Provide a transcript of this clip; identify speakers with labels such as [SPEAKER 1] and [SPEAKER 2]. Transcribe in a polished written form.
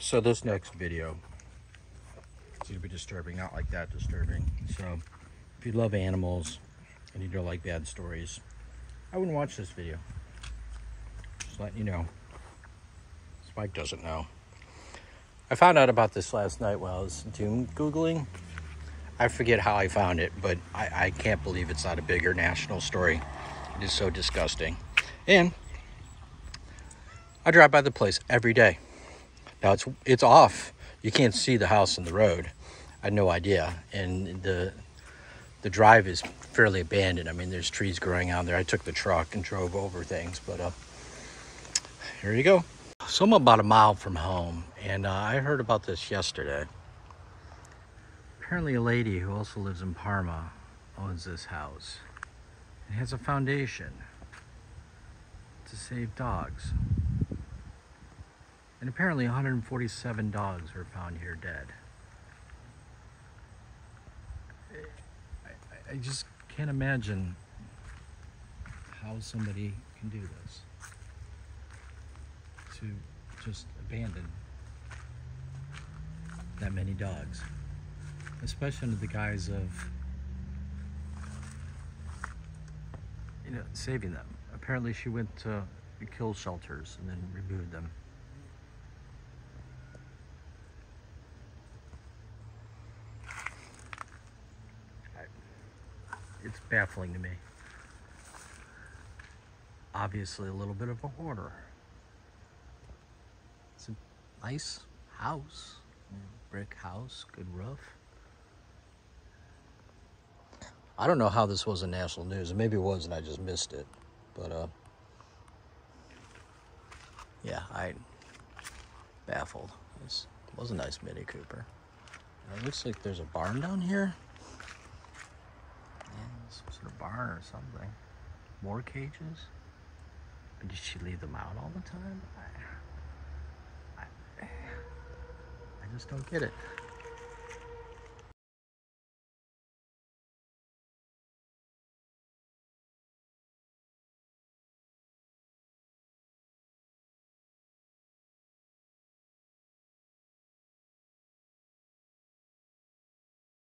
[SPEAKER 1] So this next video is going to be disturbing, not like that disturbing. So if you love animals and you don't like bad stories, I wouldn't watch this video. Just letting you know. Spike doesn't know. I found out about this last night while I was doom Googling. I forget how I found it, but I can't believe it's not a bigger national story. It is so disgusting. And I drive by the place every day. Now it's off. You can't see the house on the road. I had no idea. And the drive is fairly abandoned. I mean, there's trees growing out there. I took the truck and drove over things, but here you go. So I'm about a mile from home, and I heard about this yesterday. Apparently a lady who also lives in Parma owns this house and has a foundation to save dogs. And apparently 147 dogs were found here dead. I just can't imagine how somebody can do this. To just abandon that many dogs. Especially under the guise of, saving them. Apparently she went to kill shelters and then removed them. It's baffling to me. Obviously a little bit of a hoarder. It's a nice house. Brick house, good roof. I don't know how this was in national news. Maybe it was and I just missed it. But yeah, I'm baffled. This was a nice Mini Cooper. It looks like there's a barn down here. Some sort of barn or something. More cages? Or did she leave them out all the time? I just don't get it.